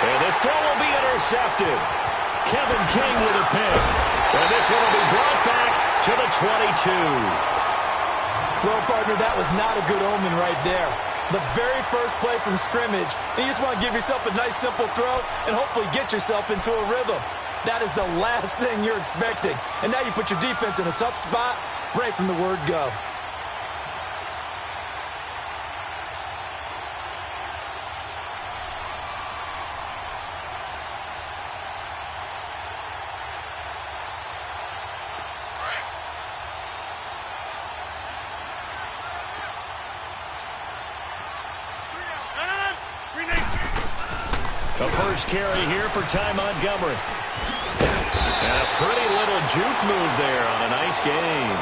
And this throw will be intercepted. Kevin King with a pick. And this one will be brought back to the 22. Well, partner, that was not a good omen right there. The very first play from scrimmage, and you just want to give yourself a nice, simple throw and hopefully get yourself into a rhythm. That is the last thing you're expecting. And now you put your defense in a tough spot right from the word go. The first carry here for Ty Montgomery. And a pretty little juke move there on a nice game.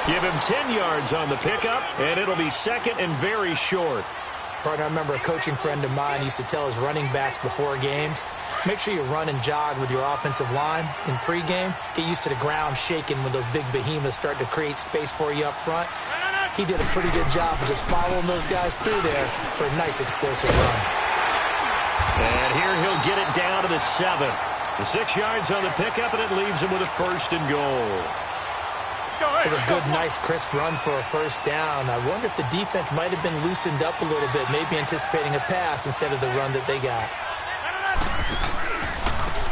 Give him 10 yards on the pickup, and it'll be second and very short. Partner, I remember a coaching friend of mine used to tell his running backs before games, make sure you run and jog with your offensive line in pregame. Get used to the ground shaking when those big behemoths start to create space for you up front. He did a pretty good job of just following those guys through there for a nice explosive run. And here he'll get it down to the 7. The 6 yards on the pickup, and it leaves him with a first and goal. It's a good, nice, crisp run for a first down. I wonder if the defense might have been loosened up a little bit, maybe anticipating a pass instead of the run that they got.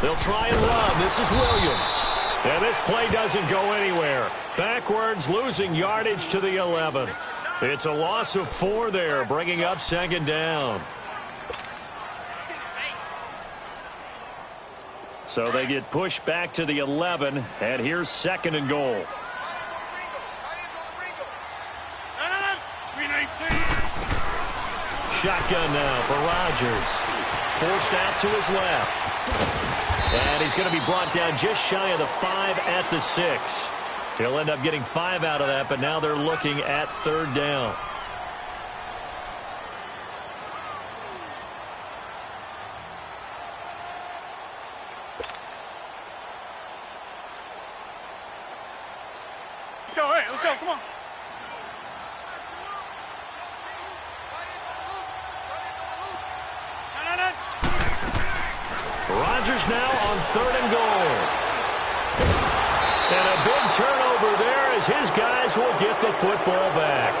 They'll try and run. This is Williams. And this play doesn't go anywhere. Backwards, losing yardage to the 11. It's a loss of 4 there, bringing up second down. So they get pushed back to the 11, and here's second and goal. Shotgun now for Rodgers. Forced out to his left. And he's going to be brought down just shy of the 5 at the 6. He'll end up getting 5 out of that, but now they're looking at third down. Let's go, come on. Rodgers now on third and goal. And a big turnover there as his guys will get the football back.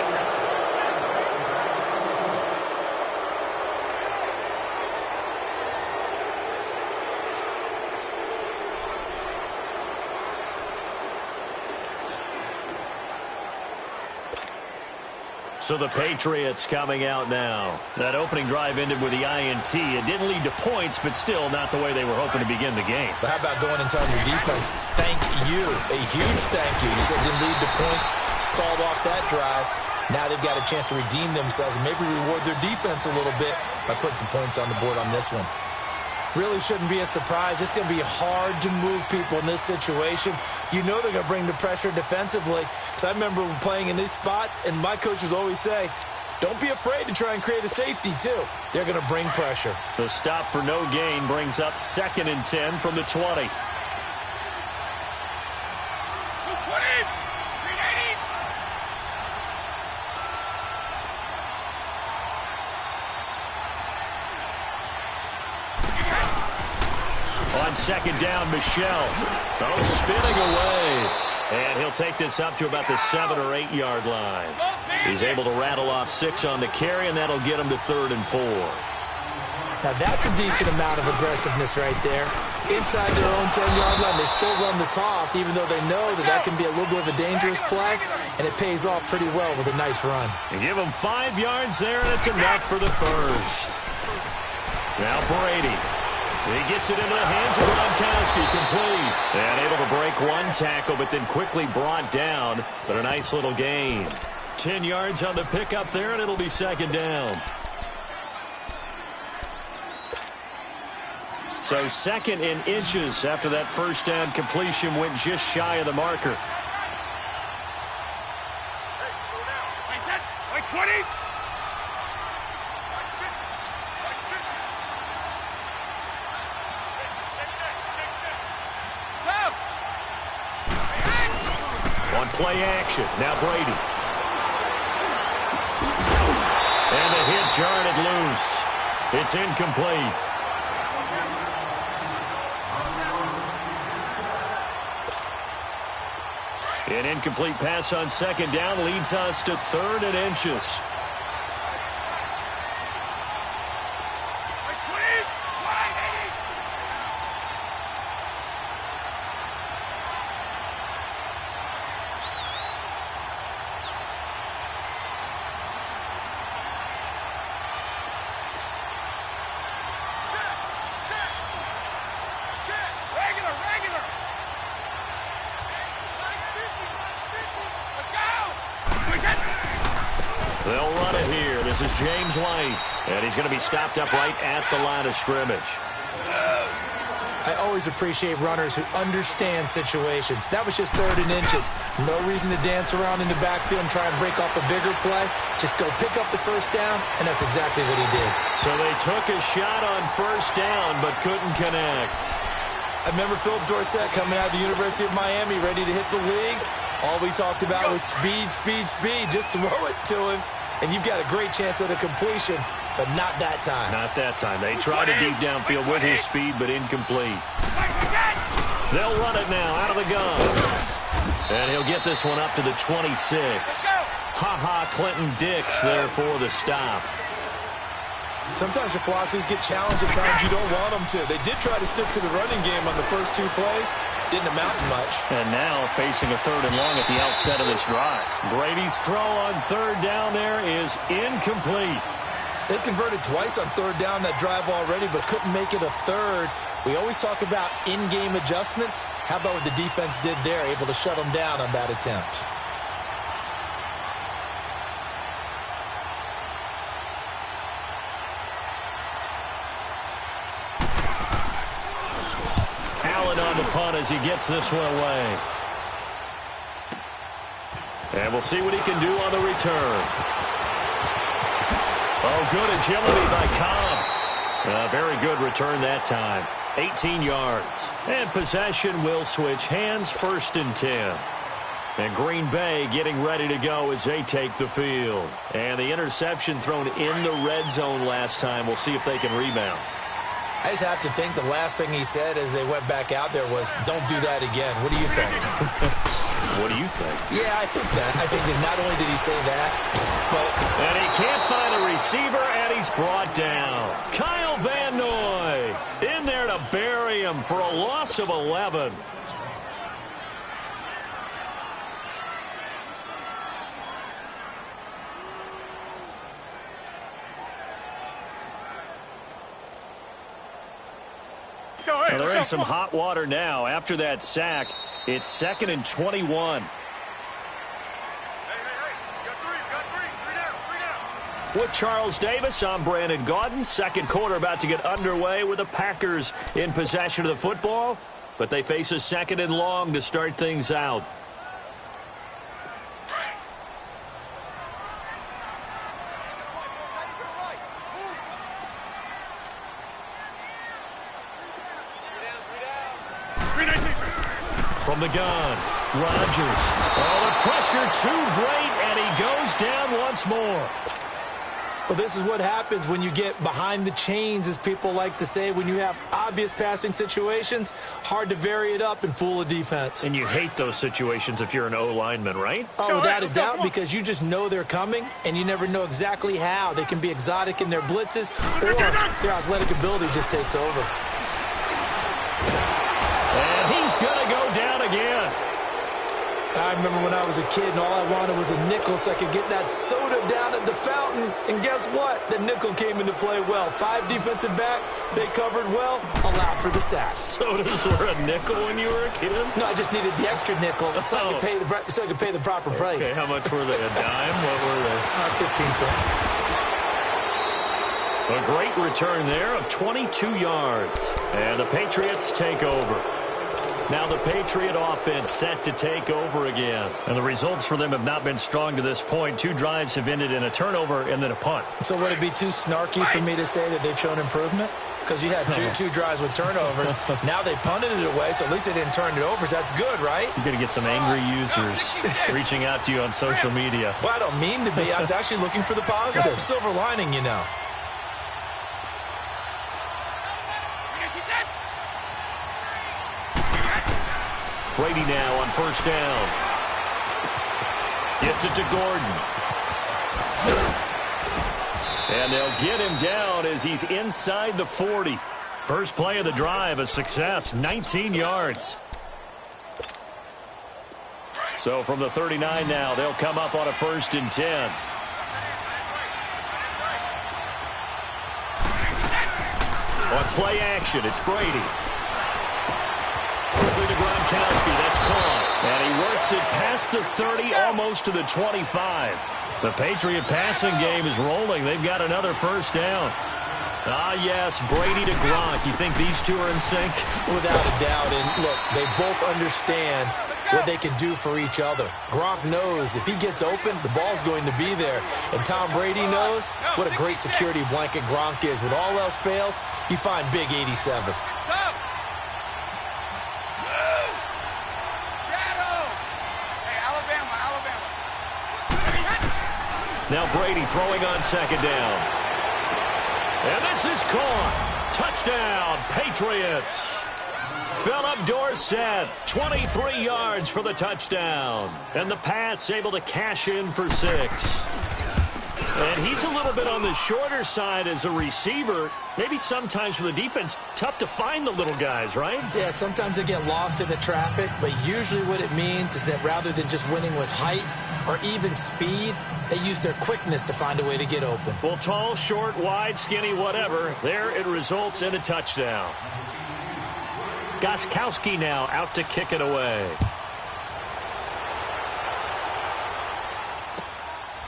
So the Patriots coming out now. That opening drive ended with the INT. It didn't lead to points, but still not the way they were hoping to begin the game. But how about going and telling your defense, thank you, a huge thank you. You said it didn't lead to points, stalled off that drive. Now they've got a chance to redeem themselves and maybe reward their defense a little bit by putting some points on the board on this one. Really shouldn't be a surprise. It's going to be hard to move people in this situation. You know they're going to bring the pressure defensively. Because I remember playing in these spots, and my coaches always say, don't be afraid to try and create a safety, too. They're going to bring pressure. The stop for no gain brings up second and 10 from the 20. On second down, Michelle. Oh, spinning away. And he'll take this up to about the 7 or 8 yard line. He's able to rattle off 6 on the carry, and that'll get him to third and 4. Now, that's a decent amount of aggressiveness right there. Inside their own 10-yard line, they still run the toss, even though they know that that can be a little bit of a dangerous play, and it pays off pretty well with a nice run. You give him 5 yards there, and it's enough for the first. Now Brady. He gets it into the hands of Gronkowski, complete. And able to break one tackle, but then quickly brought down. But a nice little gain. 10 yards on the pickup there, and it'll be second down. So second in inches after that first down completion went just shy of the marker. Wait, set. Wait, 20. On play action, now Brady. And the hit jarred it loose. It's incomplete. An incomplete pass on second down leads us to 3rd and inches. They'll run it here. This is James White, and he's going to be stopped up right at the line of scrimmage. I always appreciate runners who understand situations. That was just 3rd and inches. No reason to dance around in the backfield and try and break off a bigger play. Just go pick up the first down, and that's exactly what he did. So they took a shot on first down but couldn't connect. I remember Philip Dorsett coming out of the University of Miami ready to hit the league. All we talked about was speed, speed, speed. Just throw it to him, and you've got a great chance at a completion, but not that time. Not that time. They tried a deep downfield with his speed, but incomplete. They'll run it now out of the gun. And he'll get this one up to the 26. Ha-ha, Clinton Dix there for the stop. Sometimes your philosophies get challenged at times you don't want them to. They did try to stick to the running game on the first 2 plays. Didn't amount to much. And now facing a 3rd and long at the outset of this drive. Brady's throw on 3rd down there is incomplete. They converted twice on 3rd down that drive already, but couldn't make it a 3rd. We always talk about in-game adjustments. How about what the defense did there, able to shut them down on that attempt? On the punt as he gets this one away. And we'll see what he can do on the return. Oh, good agility by Cobb. A very good return that time. 18 yards. And possession will switch hands, 1st and 10. And Green Bay getting ready to go as they take the field. And the interception thrown in the red zone last time. We'll see if they can rebound. I just have to think the last thing he said as they went back out there was, don't do that again. What do you think? What do you think? Yeah, I think that. I think that not only did he say that, but... And he can't find a receiver, and he's brought down. Kyle Van Noy in there to bury him for a loss of 11. Well, they're in some hot water now. After that sack, it's 2nd and 21. Hey, you got three down. With Charles Davis, I'm Brandon Gaudin. 2nd quarter about to get underway with the Packers in possession of the football, but they face a 2nd and long to start things out. From the gun, Rodgers. Oh, the pressure too great, and he goes down once more. Well, this is what happens when you get behind the chains, as people like to say. When you have obvious passing situations, hard to vary it up and fool a defense. And you hate those situations if you're an O-lineman, right? Oh, without a doubt, because you just know they're coming, and you never know exactly how. They can be exotic in their blitzes, or their athletic ability just takes over. And he's going to go down again. I remember when I was a kid and all I wanted was a nickel so I could get that soda down at the fountain. And guess what? The nickel came into play well. 5 defensive backs, they covered well, allowed for the sacks. Sodas were a nickel when you were a kid? No, I just needed the extra nickel so I could pay the proper price. Okay, how much were they? A dime? What were they? 15 cents. A great return there of 22 yards. And the Patriots take over. Now the Patriot offense set to take over again. And the results for them have not been strong to this point. 2 drives have ended in a turnover and then a punt. So would it be too snarky for me to say that they've shown improvement? Because you had two drives with turnovers. Now they punted it away, so at least they didn't turn it over. So that's good, right? You're going to get some angry users reaching out to you on social media. Well, I don't mean to be. I was actually looking for the positive. Silver lining, you know. Brady now on first down. Gets it to Gordon. And they'll get him down as he's inside the 40. First play of the drive, a success, 19 yards. So from the 39 now, they'll come up on a 1st and 10. On play action, it's Brady. Quickly to Gronkowski, that's caught. And he works it past the 30, almost to the 25. The Patriot passing game is rolling. They've got another 1st down. Ah, yes, Brady to Gronk. You think these two are in sync? Without a doubt. And look, they both understand what they can do for each other. Gronk knows if he gets open, the ball's going to be there. And Tom Brady knows what a great security blanket Gronk is. When all else fails, you find big 87. Now Brady throwing on 2nd down. And this is caught. Touchdown, Patriots. Philip Dorsett, 23 yards for the touchdown. And the Pats able to cash in for 6. And he's a little bit on the shorter side as a receiver. Maybe sometimes for the defense, tough to find the little guys, right? Yeah, sometimes they get lost in the traffic, but usually what it means is that rather than just winning with height or even speed, they use their quickness to find a way to get open. Well, tall, short, wide, skinny, whatever, there it results in a touchdown. Gostkowski now out to kick it away.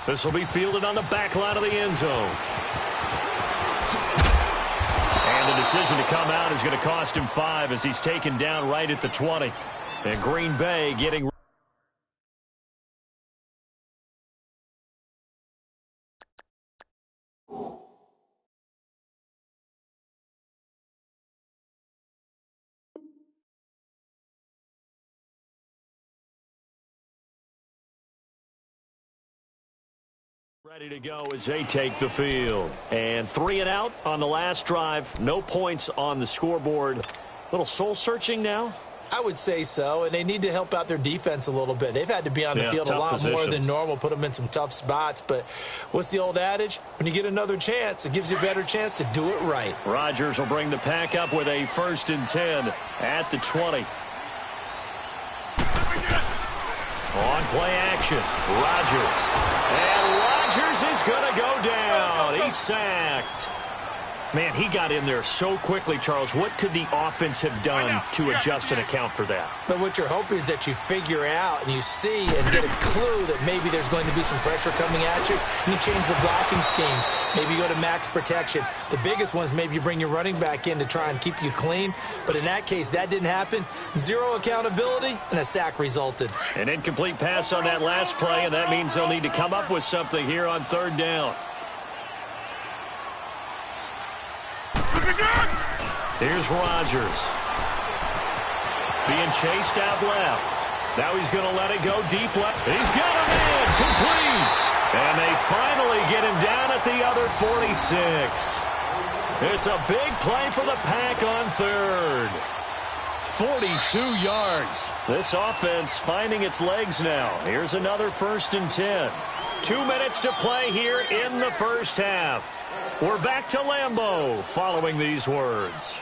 This will be fielded on the back line of the end zone. And the decision to come out is going to cost him 5 as he's taken down right at the 20. And Green Bay getting ready to go as they take the field. And 3 and out on the last drive. No points on the scoreboard. Little soul-searching now? I would say so, and they need to help out their defense a little bit. They've had to be on the field a lot more than normal, put them in some tough spots. But what's the old adage? When you get another chance, it gives you a better chance to do it right. Rodgers will bring the pack up with a 1st and 10 at the 20. On play action, Rodgers. And Rodgers is going to go down. He's sacked. Man, he got in there so quickly, Charles. What could the offense have done to adjust and account for that? But what you're hoping is that you figure out and you see and get a clue that maybe there's going to be some pressure coming at you, and you change the blocking schemes. Maybe you go to max protection. The biggest one is maybe you bring your running back in to try and keep you clean. But in that case, that didn't happen. 0 accountability, and a sack resulted. An incomplete pass on that last play, and that means they'll need to come up with something here on 3rd down. Here's Rodgers. Being chased out left. Now he's going to let it go deep left. He's got him in. Complete. And they finally get him down at the other 46. It's a big play for the Pack on 3rd. 42 yards. This offense finding its legs now. Here's another 1st and 10. 2 minutes to play here in the first half. We're back to Lambeau following these words.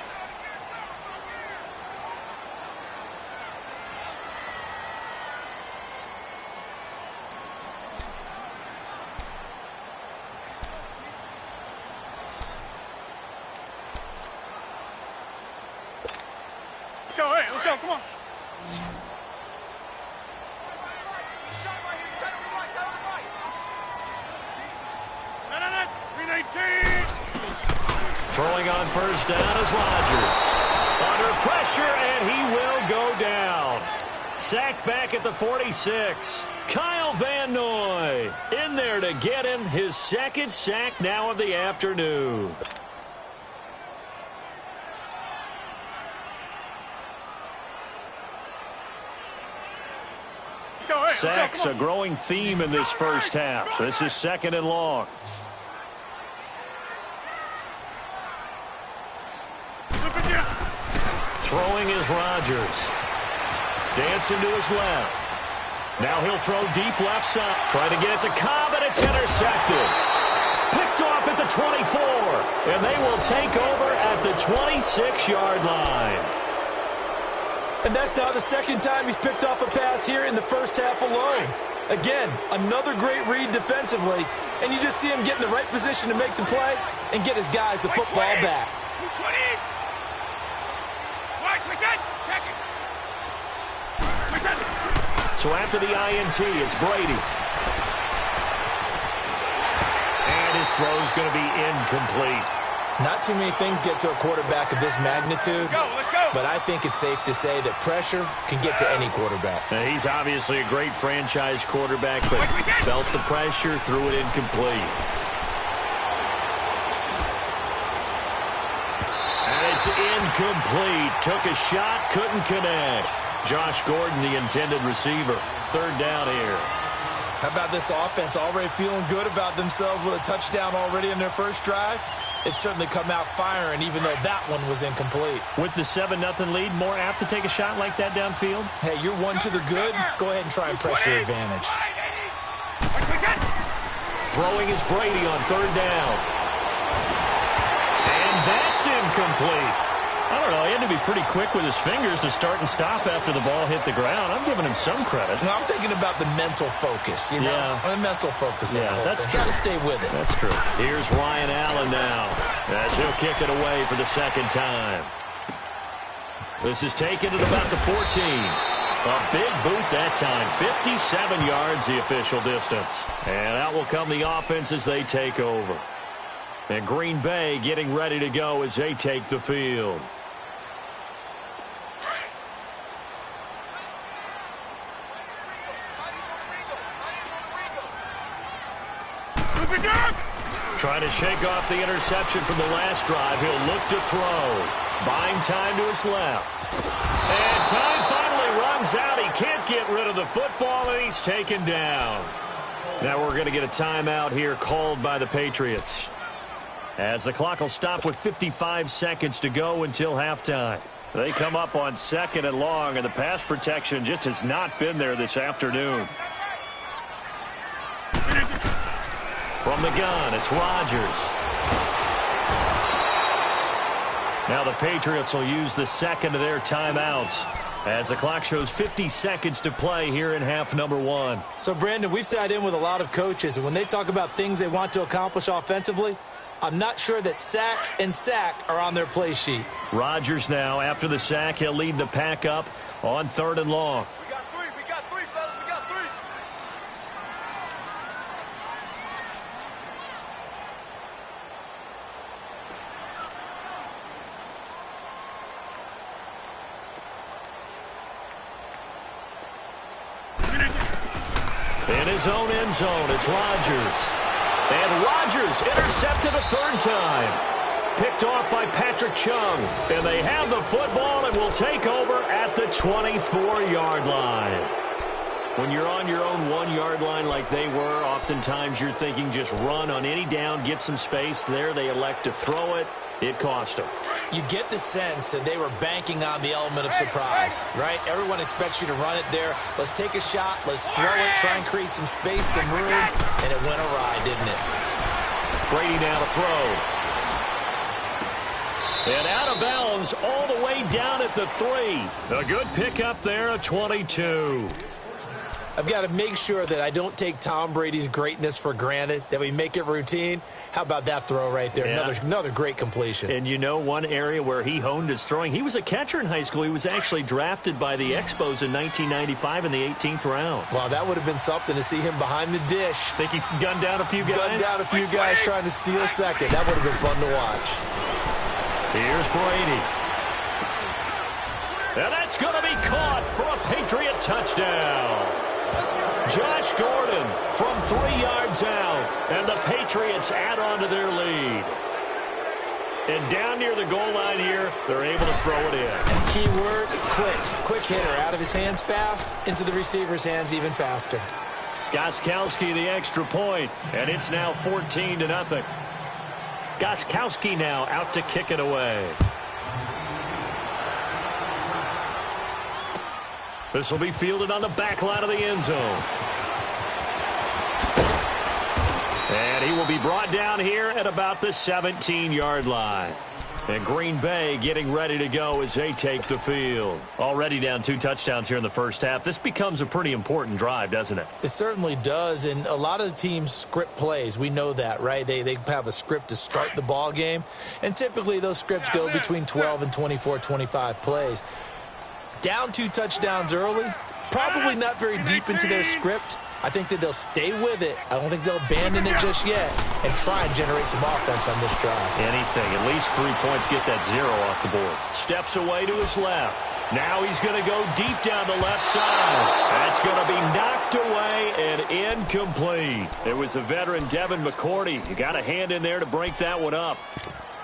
Let's go, come on. Throwing on 1st down is Rodgers. Under pressure, and he will go down. Sacked back at the 46. Kyle Van Noy in there to get him his 2nd sack now of the afternoon. Sacks a growing theme in this first half. This is 2nd and long. Throwing is Rodgers. Dancing to his left. Now he'll throw deep left side. Trying to get it to Cobb, and it's intercepted. Picked off at the 24, and they will take over at the 26-yard line. And that's now the second time he's picked off a pass here in the first half alone. Again, another great read defensively, and you just see him get in the right position to make the play and get his guys the football back. So after the INT, it's Brady. And his throw's going to be incomplete. Not too many things get to a quarterback of this magnitude, but I think it's safe to say that pressure can get to any quarterback. Now, he's obviously a great franchise quarterback, but felt the pressure, threw it incomplete. And it's incomplete. Took a shot, couldn't connect. Josh Gordon, the intended receiver. Third down here. How about this offense already feeling good about themselves with a touchdown already in their first drive? It's certainly come out firing, even though that one was incomplete. With the 7-0 lead, more apt to take a shot like that downfield? Hey, you're one to the good. Go ahead and try and press your advantage. Throwing is Brady on third down. And that's incomplete. I don't know, he had to be pretty quick with his fingers to start and stop after the ball hit the ground. I'm giving him some credit. No, I'm thinking about the mental focus, you know? Yeah. The mental focus. Yeah, that's true. Try to stay with it. That's true. Here's Ryan Allen now, as he'll kick it away for the second time. This is taken at about the 14. A big boot that time. 57 yards, the official distance. And out will come the offense as they take over. And Green Bay getting ready to go as they take the field. Trying to shake off the interception from the last drive. He'll look to throw. Buying time to his left. And time finally runs out. He can't get rid of the football, and he's taken down. Now we're going to get a timeout here called by the Patriots, as the clock will stop with 55 seconds to go until halftime. They come up on 2nd and long, and the pass protection just has not been there this afternoon. From the gun, it's Rodgers. Now the Patriots will use the second of their timeouts, as the clock shows 50 seconds to play here in half number 1. So, Brandon, we've sat in with a lot of coaches, and when they talk about things they want to accomplish offensively, I'm not sure that sack and sack are on their play sheet. Rodgers now, after the sack, he'll lead the pack up on 3rd and long. We got three, fellas. We got three. In his own end zone, it's Rodgers. And Rodgers intercepted a 3rd time. Picked off by Patrick Chung. And they have the football and will take over at the 24-yard line. When you're on your own 1-yard line like they were, oftentimes you're thinking just run on any down, get some space. There they elect to throw it. It cost them. You get the sense that they were banking on the element of surprise, right? Everyone expects you to run it there. Let's take a shot. Let's throw it. Try and create some space, some room. And it went awry, didn't it? Brady now to throw. And out of bounds all the way down at the 3. A good pickup there, a 22. I've got to make sure that I don't take Tom Brady's greatness for granted, that we make it routine. How about that throw right there? Yeah. Another great completion. And you know one area where he honed his throwing? He was a catcher in high school. He was actually drafted by the Expos in 1995 in the 18th round. Wow, that would have been something to see him behind the dish. Think he gunned down a few guys? Gunned down a few guys trying to steal second. That would have been fun to watch. Here's Brady. And that's going to be caught for a Patriot touchdown. Josh Gordon from 3 yards out, and the Patriots add on to their lead. And down near the goal line here, they're able to throw it in. Key word, quick. Quick hitter, out of his hands fast, into the receiver's hands even faster. Gostkowski the extra point, and it's now 14-0. Gostkowski now out to kick it away. This will be fielded on the back line of the end zone. And he will be brought down here at about the 17-yard line. And Green Bay getting ready to go as they take the field. Already down 2 touchdowns here in the first half. This becomes a pretty important drive, doesn't it? It certainly does, and a lot of the teams script plays. We know that, right? They have a script to start the ball game, and typically those scripts go between 12 and 24, 25 plays. Down 2 touchdowns early, probably not very deep into their script. I think that they'll stay with it. I don't think they'll abandon it just yet and try and generate some offense on this drive. Anything. At least 3 points, get that 0 off the board. Steps away to his left. Now he's going to go deep down the left side. That's going to be knocked away and incomplete. It was the veteran Devin McCourty. You got a hand in there to break that one up.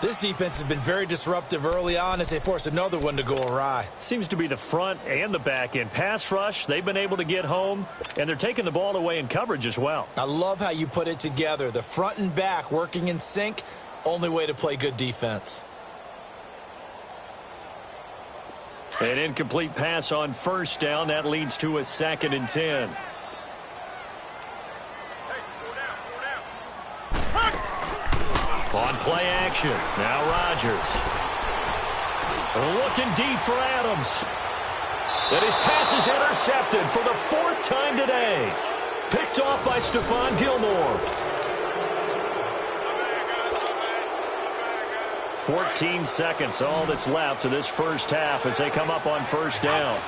This defense has been very disruptive early on as they force another one to go awry. Seems to be the front and the back end. Pass rush, they've been able to get home, and they're taking the ball away in coverage as well. I love how you put it together. The front and back working in sync, only way to play good defense. An incomplete pass on first down. That leads to a 2nd and 10. On play action. Now Rodgers. Looking deep for Adams. And his pass is intercepted for the 4th time today. Picked off by Stephon Gilmore. 14 seconds, all that's left of this first half as they come up on first down.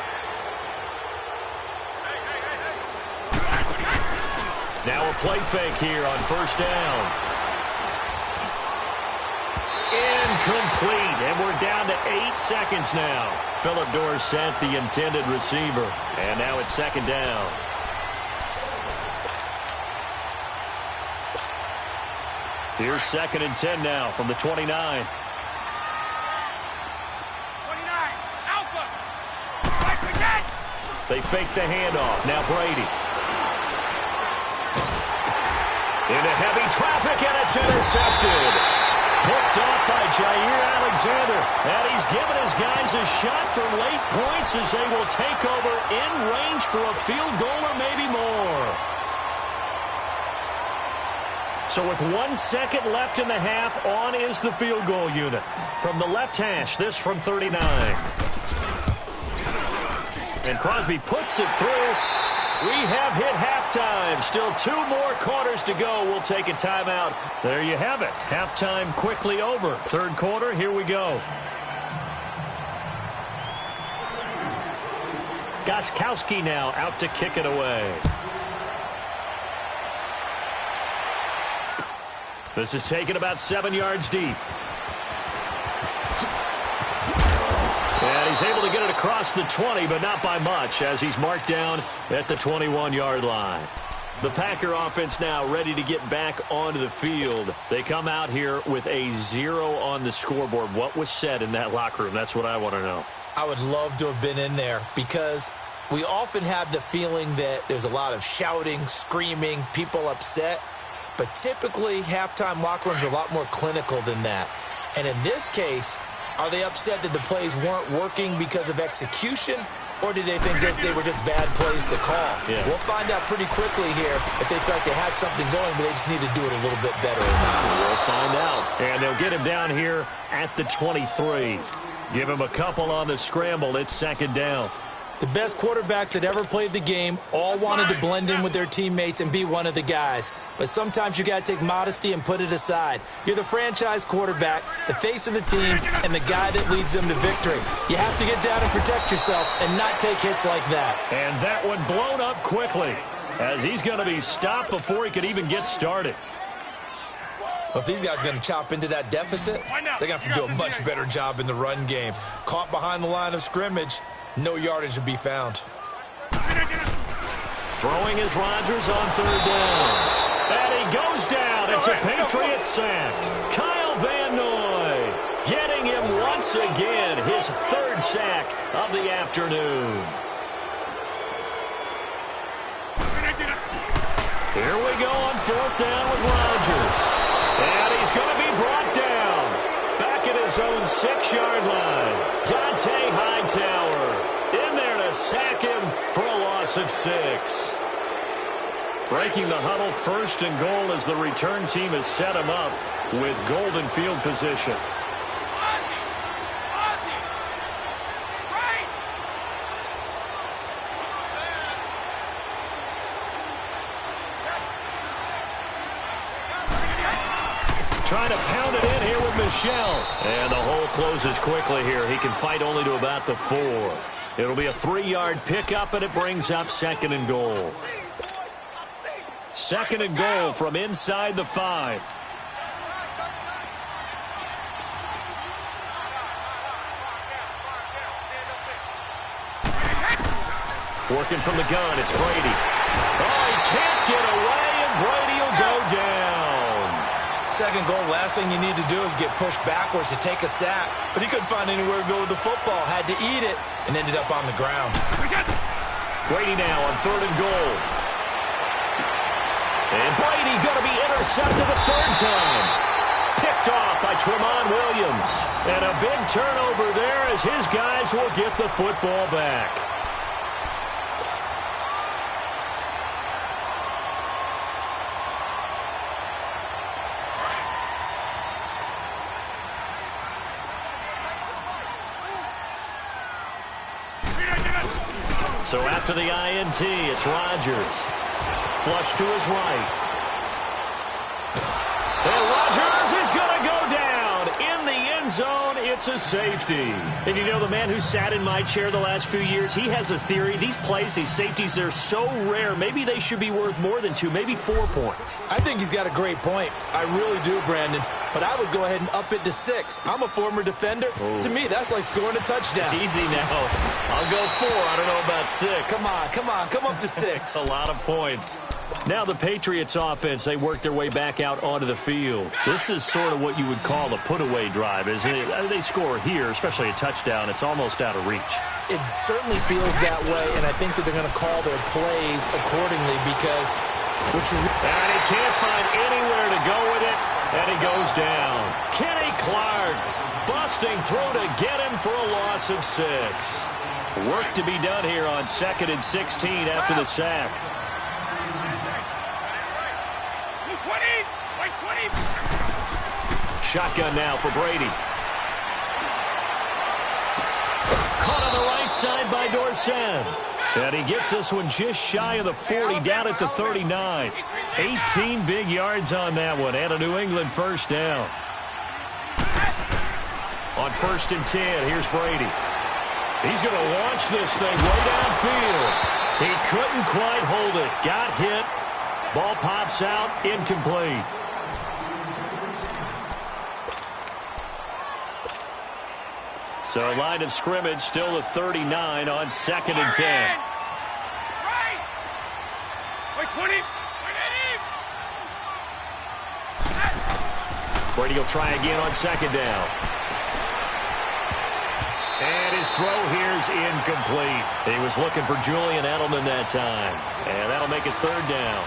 Now a play fake here on first down. Incomplete, and we're down to 8 seconds now. Phillip Dorsett, the intended receiver, and now it's 2nd down. Here's 2nd and 10 now from the 29. 29, Alpha. Right again. They fake the handoff. Now Brady. Into heavy traffic, and it's intercepted. Picked off by Jair Alexander. And he's given his guys a shot for late points as they will take over in range for a field goal or maybe more. So with 1 second left in the half, on is the field goal unit. From the left hash, this from 39. And Crosby puts it through. We have hit halftime. Still 2 more quarters to go. We'll take a timeout. There you have it. Halftime quickly over. 3rd quarter, here we go. Gostkowski now out to kick it away. This is taken about 7 yards deep. And he's able to get it across the 20, but not by much, as he's marked down at the 21-yard line. The Packer offense now ready to get back onto the field. They come out here with a 0 on the scoreboard. What was said in that locker room? That's what I want to know. I would love to have been in there because we often have the feeling that there's a lot of shouting, screaming, people upset. But typically, halftime locker rooms are a lot more clinical than that. And in this case, are they upset that the plays weren't working because of execution, or did they think they were just bad plays to call? Yeah. We'll find out pretty quickly here if they feel like they had something going, but they just need to do it a little bit better or not. We'll find out. And they'll get him down here at the 23. Give him a couple on the scramble. It's 2nd down. The best quarterbacks that ever played the game all wanted to blend in with their teammates and be one of the guys. But sometimes you got to take modesty and put it aside. You're the franchise quarterback, the face of the team, and the guy that leads them to victory. You have to get down and protect yourself and not take hits like that. And that one blown up quickly as he's going to be stopped before he could even get started. Well, if these guys are going to chop into that deficit, they're going to have to do a much better job in the run game. Caught behind the line of scrimmage, no yardage to be found. Throwing is Rodgers on 3rd down. And he goes down. It's a Patriot sack. Kyle Van Noy getting him once again. His 3rd sack of the afternoon. Here we go on 4th down with Rodgers. And he's going to be brought down. Back at his own 6-yard line. Dante Hightower in there to to sack him for a loss of 6. Breaking the huddle, 1st and goal as the return team has set him up with golden field position. Trying to pound it in here with Michel. And the hole closes quickly here. He can fight only to about the 4. It'll be a 3-yard pickup, and it brings up 2nd and goal. 2nd and goal from inside the 5. Working from the gun, it's Brady. Oh, he can't get away, and Brady will go down. 2nd goal, last thing you need to do is get pushed backwards to take a sack. But he couldn't find anywhere to go with the football, had to eat it, and ended up on the ground. Brady now on 3rd and goal. And Brady going to be intercepted a 3rd time. Picked off by Tremont Williams. And a big turnover there as his guys will get the football back. So after the INT, it's Rodgers. Flush to his right. And Rodgers is going to go down in the end zone. It's a safety. And you know, the man who sat in my chair the last few years, he has a theory. These plays, these safeties, they're so rare. Maybe they should be worth more than 2, maybe 4 points. I think he's got a great point. I really do, Brandon. But I would go ahead and up it to 6. I'm a former defender. Oh. To me, that's like scoring a touchdown. Easy now. I'll go 4. I don't know about 6. Come up to 6. A lot of points. Now the Patriots offense, they work their way back out onto the field. This is sort of what you would call a put-away drive, isn't it? They score here, especially a touchdown. It's almost out of reach. It certainly feels that way, and I think that they're going to call their plays accordingly because what you... And he can't find anywhere to go with it, and he goes down. Kenny Clark busting through to get him for a loss of 6. Work to be done here on 2nd and 16 after the sack. Shotgun now for Brady. Caught on the right side by Dorsett. And he gets this one just shy of the 40, down at the 39. 18 big yards on that one, and a New England 1st down. On 1st and 10, here's Brady. He's going to launch this thing way downfield. He couldn't quite hold it. Got hit. Ball pops out, incomplete. So line of scrimmage still the 39 on 2nd and 10. Right. Wait, 20. Brady will try again on 2nd down. And his throw here's incomplete. He was looking for Julian Edelman that time. And that'll make it 3rd down.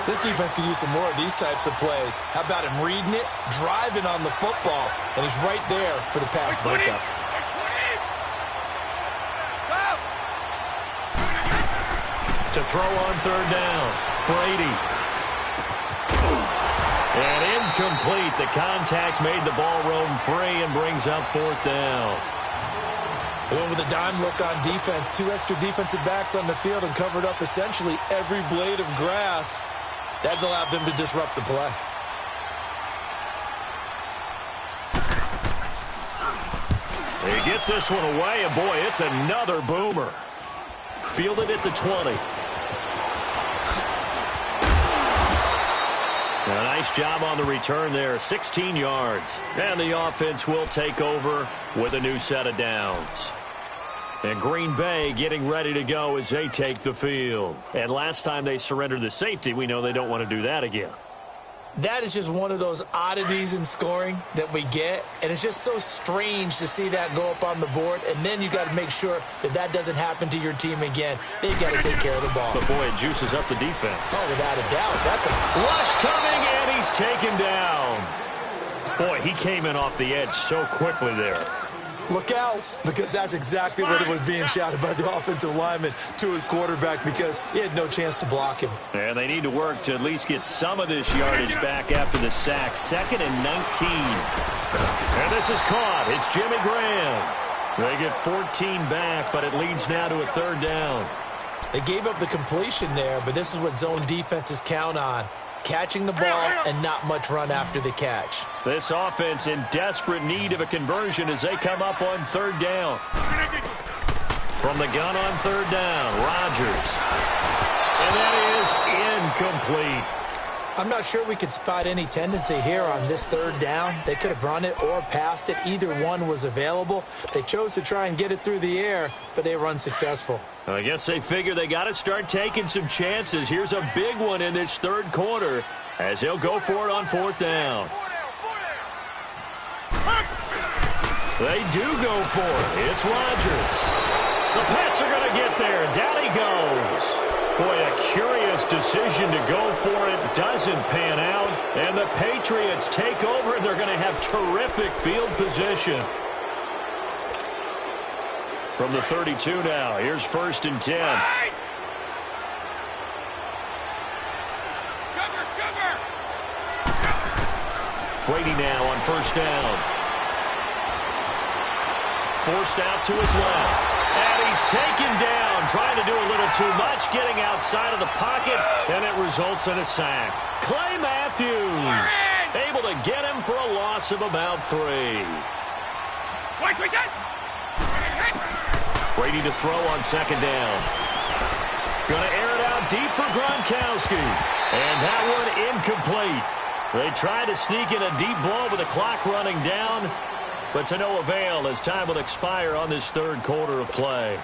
This defense could use some more of these types of plays. How about him reading it, driving on the football, and he's right there for the pass breakup. To throw on 3rd down, Brady. And incomplete. The contact made the ball roam free and brings up 4th down. Went with a dime look on defense. 2 extra defensive backs on the field and covered up essentially every blade of grass. That allowed them to disrupt the play. He gets this one away, and boy, it's another boomer. Fielded at the 20. A nice job on the return there, 16 yards. And the offense will take over with a new set of downs. And Green Bay getting ready to go as they take the field. And last time they surrendered the safety, we know they don't want to do that again. That is just one of those oddities in scoring that we get, and it's just so strange to see that go up on the board, and then you got to make sure that that doesn't happen to your team again. They've got to take care of the ball. But, boy, it juices up the defense. Oh, without a doubt. That's a rush coming, and he's taken down. Boy, he came in off the edge so quickly there. Look out, because that's exactly what it was being shouted by the offensive lineman to his quarterback because he had no chance to block him. And they need to work to at least get some of this yardage back after the sack. 2nd and 19. And this is caught. It's Jimmy Graham. They get 14 back, but it leads now to a 3rd down. They gave up the completion there, but this is what zone defenses count on. Catching the ball and not much run after the catch. This offense in desperate need of a conversion as they come up on 3rd down. From the gun on 3rd down, Rodgers. And that is incomplete. I'm not sure we could spot any tendency here on this 3rd down. They could have run it or passed it. Either one was available. They chose to try and get it through the air, but they were unsuccessful. I guess they figure they got to start taking some chances. Here's a big one in this 3rd quarter as he'll go for it on 4th down. They do go for it. It's Rodgers. The Pats are going to get there. Down he goes. Boy, a curious decision to go for it. Doesn't pan out. And the Patriots take over, and they're going to have terrific field position. From the 32 now, here's 1st and 10. Brady now on 1st down. Forced out to his left. And he's taken down, trying to do a little too much, getting outside of the pocket, and it results in a sack. Clay Matthews able to get him for a loss of about 3. Brady to throw on 2nd down. Gonna air it out deep for Gronkowski. And that one incomplete. They try to sneak in a deep ball with the clock running down, but to no avail as time will expire on this 3rd quarter of play.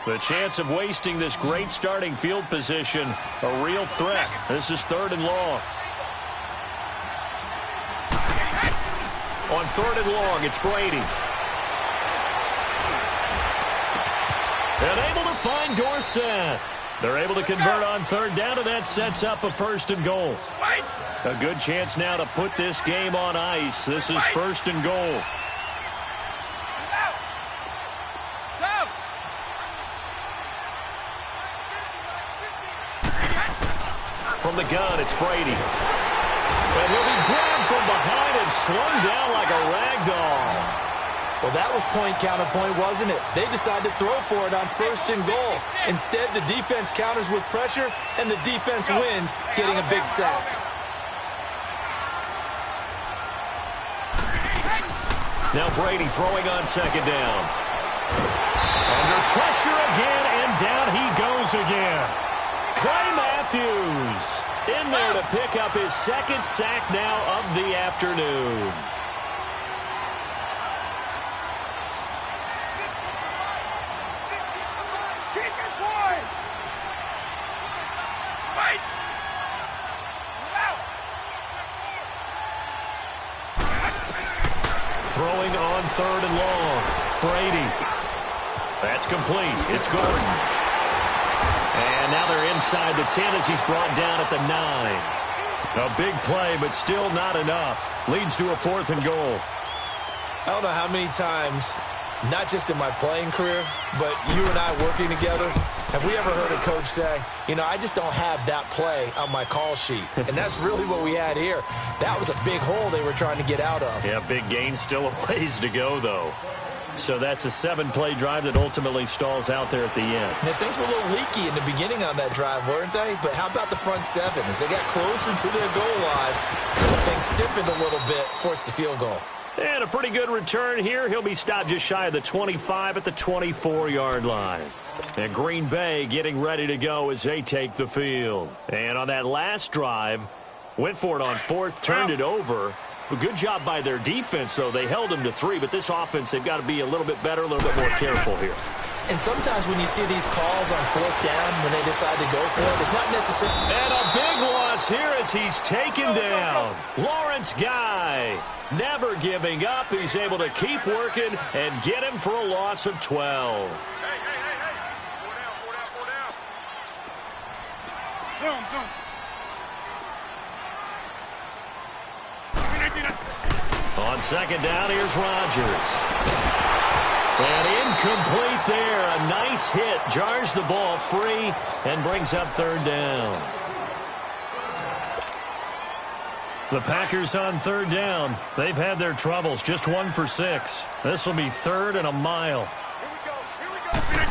The chance of wasting this great starting field position, a real threat. This is 3rd and long. On 3rd and long, it's Brady. And able to find Dorsett. They're able to convert on 3rd down, and that sets up a 1st and goal. A good chance now to put this game on ice. This is 1st and goal. From the gun, it's Brady. And he'll be grabbed from behind and slung down like a rag doll. Well, that was point counterpoint, wasn't it? They decided to throw for it on 1st and goal. Instead, the defense counters with pressure, and the defense wins, getting a big sack. Now Brady throwing on 2nd down. Under pressure again, and down he goes again. Clay Matthews in there to pick up his 2nd sack now of the afternoon. Throwing on 3rd and long. Brady. That's complete. It's Gordon. And now they're inside the 10 as he's brought down at the 9. A big play, but still not enough. Leads to a 4th and goal. I don't know how many times, not just in my playing career, but you and I working together, have we ever heard a coach say, you know, I just don't have that play on my call sheet. And that's really what we had here. That was a big hole they were trying to get out of. Yeah, big gain, still a ways to go, though. So that's a 7-play drive that ultimately stalls out there at the end. Yeah, things were a little leaky in the beginning on that drive, weren't they? But how about the front 7? As they got closer to their goal line, things stiffened a little bit, forced the field goal. And a pretty good return here. He'll be stopped just shy of the 25 at the 24-yard line. And Green Bay getting ready to go as they take the field. And on that last drive, went for it on 4th, turned it over. A good job by their defense, though. They held them to 3, but this offense, they've got to be a little bit better, a little bit more careful here. And sometimes when you see these calls on 4th down, when they decide to go for it, it's not necessary. And a big loss here as he's taken down. Lawrence Guy, never giving up. He's able to keep working and get him for a loss of 12. Zoom. On second down, here's Rodgers. And incomplete there. A nice hit. Jars the ball free and brings up third down. The Packers on third down. They've had their troubles. Just 1 for 6. This will be third and a mile. Here we go.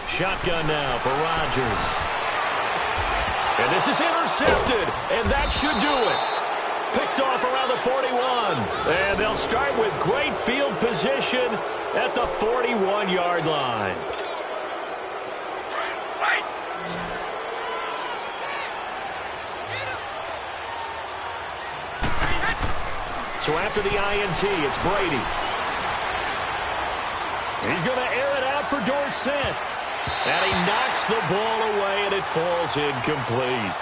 Shotgun now for Rodgers. And this is intercepted. And that should do it. Picked off around the 41. And they'll start with great field position at the 41-yard line. So after the INT, it's Brady. He's going to air it out for Dorsett. And he knocks the ball away, and it falls incomplete.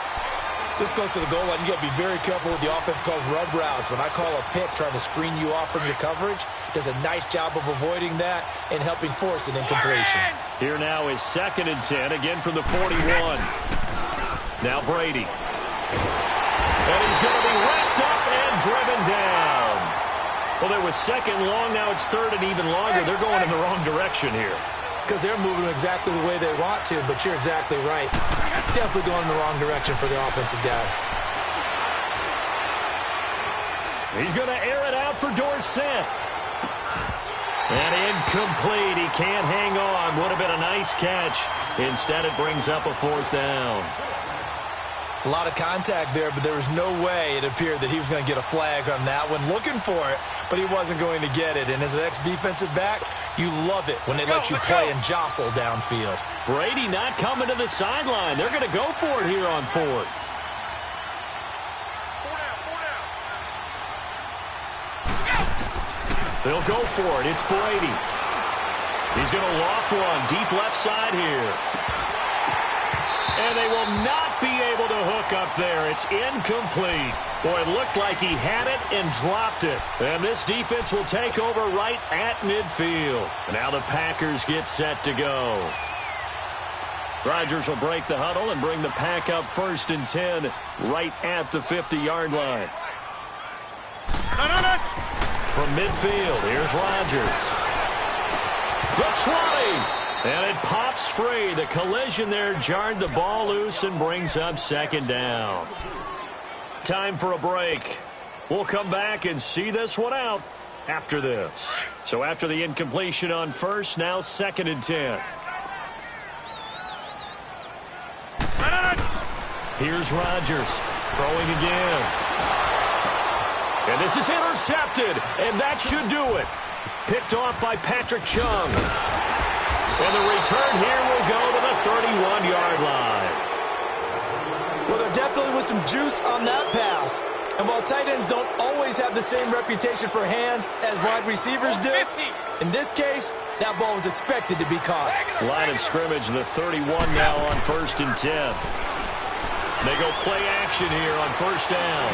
This close to the goal line, you got to be very careful with the offense calls rub routes. When I call a pick trying to screen you off from your coverage, does a nice job of avoiding that and helping force an incompletion. Here now is 2nd and 10, again from the 41. Now Brady. And he's going to be wrapped up and driven down. Well, there was 2nd long, now it's 3rd and even longer. They're going in the wrong direction here. Because they're moving exactly the way they want to, but you're exactly right. Definitely going in the wrong direction for the offensive guys. He's going to air it out for Dorsett. And incomplete. He can't hang on. Would have been a nice catch. Instead, it brings up a 4th down. A lot of contact there, but there was no way it appeared that he was going to get a flag on that one. Looking for it, but he wasn't going to get it. And as an ex-defensive back, you love it when they let you play and jostle downfield. Brady not coming to the sideline. They're going to go for it here on 4th. They'll go for it. It's Brady. He's going to loft one deep left side here. And they will not be able to hook up there. It's incomplete. Boy, it looked like he had it and dropped it. And this defense will take over right at midfield. Now the Packers get set to go. Rodgers will break the huddle and bring the pack up 1st and 10 right at the 50-yard line. From midfield, here's Rodgers. The 20. And it pops free. The collision there jarred the ball loose and brings up 2nd down. Time for a break. We'll come back and see this one out after this. So after the incompletion on 1st, now 2nd and 10. Here's Rodgers throwing again. And this is intercepted, and that should do it. Picked off by Patrick Chung. And the return here will go to the 31-yard line. Well, there definitely was some juice on that pass. And while tight ends don't always have the same reputation for hands as wide receivers do, in this case, that ball was expected to be caught. Line of scrimmage, the 31 now on 1st and 10. They go play action here on 1st down.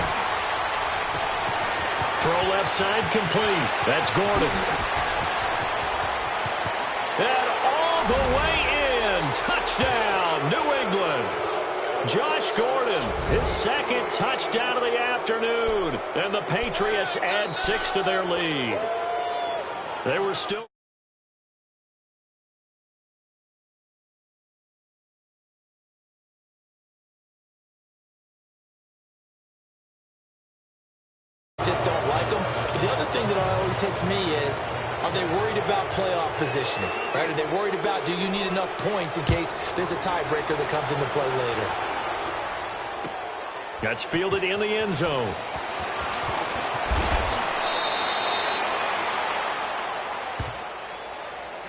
Throw left side complete. That's Gordon. And all the way in. Touchdown, New England. Josh Gordon, his 2nd touchdown of the afternoon. And the Patriots add 6 to their lead. They were still... Just don't like them. But the other thing that always hits me is, are they worried about playoff positioning? Right? Are they worried about, do you need enough points in case there's a tiebreaker that comes into play later? That's fielded in the end zone.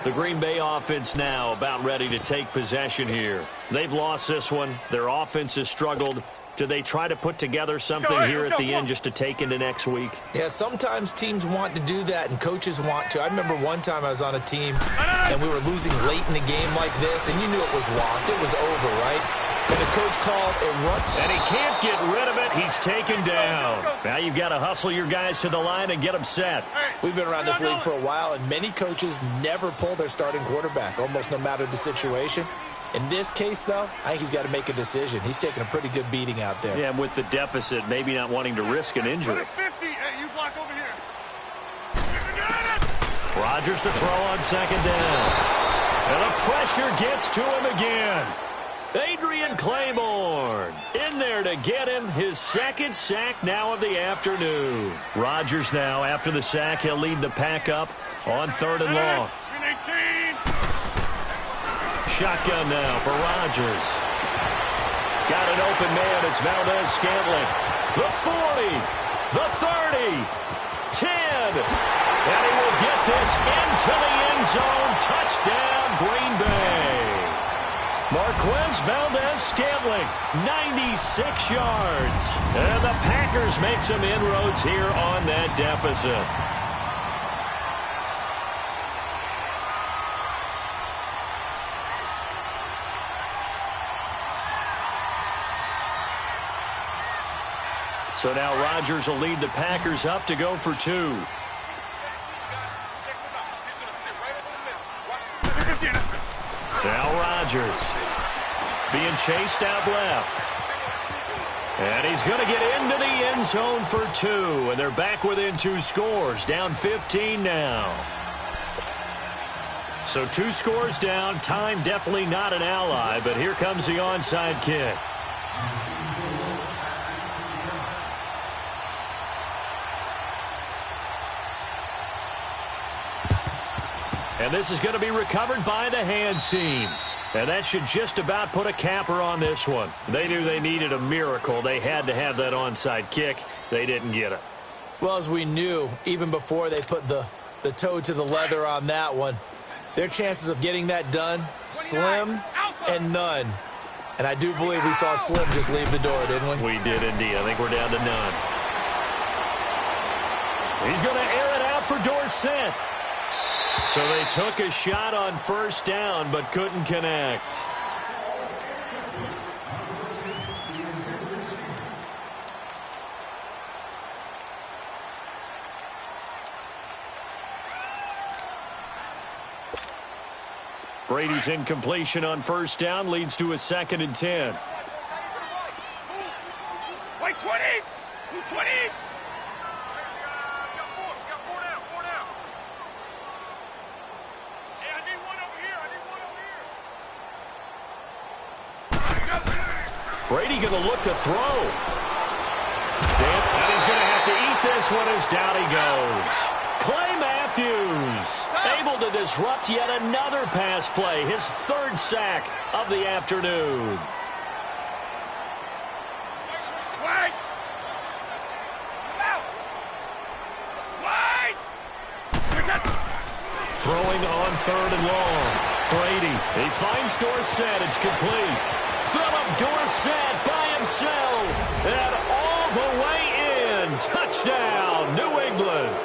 The Green Bay offense now about ready to take possession here. They've lost this one. Their offense has struggled. Do they try to put together something here at the end just to take into next week? Yeah, sometimes teams want to do that and coaches want to. I remember one time I was on a team and we were losing late in the game like this, and you knew it was lost. It was over, right? And the coach called a run. And he can't get rid of it. He's taken down. Now you've got to hustle your guys to the line and get them set. We've been around this league for a while, and many coaches never pull their starting quarterback, almost no matter the situation. In this case, though, I think he's got to make a decision. He's taking a pretty good beating out there. Yeah, and with the deficit, maybe not wanting to risk an injury. 50. Hey, you block over here. Rodgers to throw on second down. And the pressure gets to him again. Adrian Claiborne in there to get him his second sack now of the afternoon. Rodgers now, after the sack, he'll lead the pack up on 3rd and long. Shotgun now for Rodgers. Got an open man. It's Valdez-Scantling. The 40, the 30, 10. And he will get this into the end zone. Touchdown, Green Bay. Marquez Valdez-Scantling, 96 yards. And the Packers make some inroads here on that deficit. So now Rodgers will lead the Packers up to go for 2. Now Rodgers being chased out left. And he's going to get into the end zone for 2. And they're back within 2 scores. Down 15 now. So 2 scores down. Time definitely not an ally. But here comes the onside kick. And this is going to be recovered by the hands team. And that should just about put a capper on this one. They knew they needed a miracle. They had to have that onside kick. They didn't get it. Well, as we knew, even before they put the toe to the leather on that one, their chances of getting that done, slim and none. And I do believe we saw Slim just leave the door, didn't we? We did indeed. I think we're down to none. He's going to air it out for Dorsett. So they took a shot on 1st down, but couldn't connect. Brady's incompletion on 1st down leads to a 2nd and 10. Wait, 20! 20! Brady going to look to throw. And he's going to have to eat this one as down he goes. Clay Matthews able to disrupt yet another pass play. His 3rd sack of the afternoon. Throwing on 3rd and long. Brady, he finds Dorsett. It's complete. Philip Dorsett by himself. And all the way in. Touchdown, New England.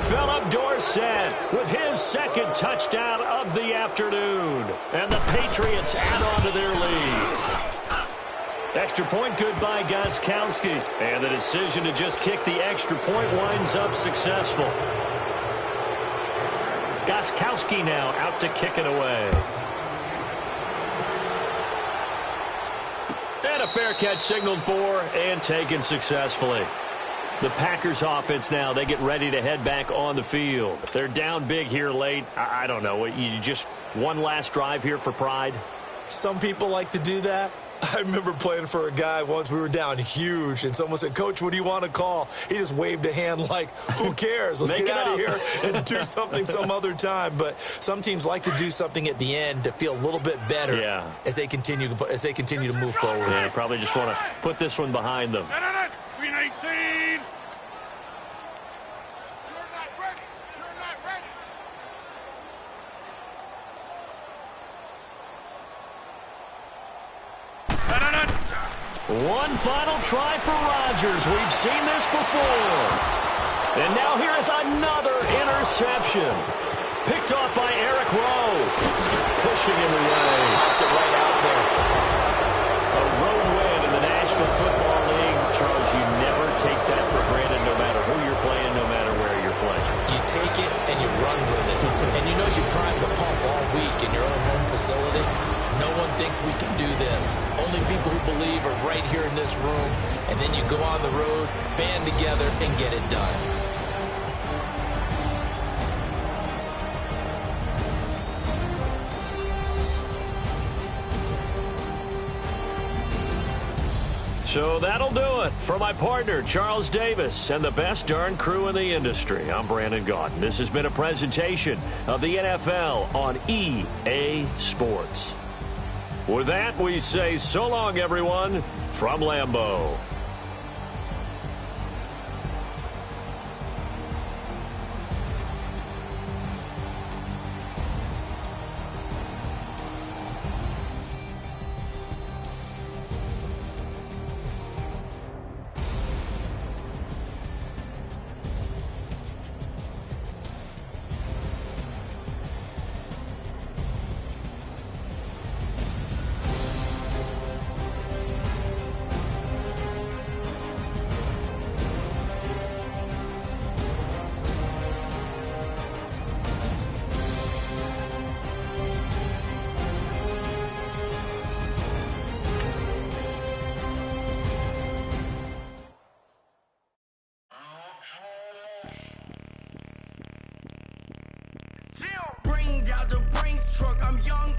Philip Dorsett with his 2nd touchdown of the afternoon. And the Patriots add on to their lead. Extra point good by Gostkowski. And the decision to just kick the extra point winds up successful. Gostkowski now out to kick it away. And a fair catch signaled for and taken successfully. The Packers offense now, they get ready to head back on the field. They're down big here late. I don't know. You just one last drive here for pride? Some people like to do that. I remember playing for a guy once. We were down huge, and someone said, "Coach, what do you want to call?" He just waved a hand like, who cares? Let's get out of here and do something some other time. But some teams like to do something at the end to feel a little bit better as they continue to move forward. Yeah, probably just want to put this one behind them. 319. One final try for Rodgers. We've seen this before. And now here is another interception. Picked off by Eric Rowe. Pushing him away. Popped it right out there. A road win in the National Football League. Charles, you never take that for granted no matter who you're playing, no matter where you're playing. You take it and you run with it. And you know you prime the pump all week in your own home facility. No one million people who believe are right here in this room, and then you go on the road, band together, and get it done. So that'll do it for my partner, Charles Davis, and the best darn crew in the industry. I'm Brandon Gaudin. This has been a presentation of the NFL on EA Sports. With that, we say so long, everyone, from Lambeau. Bring out the Brinks truck, I'm young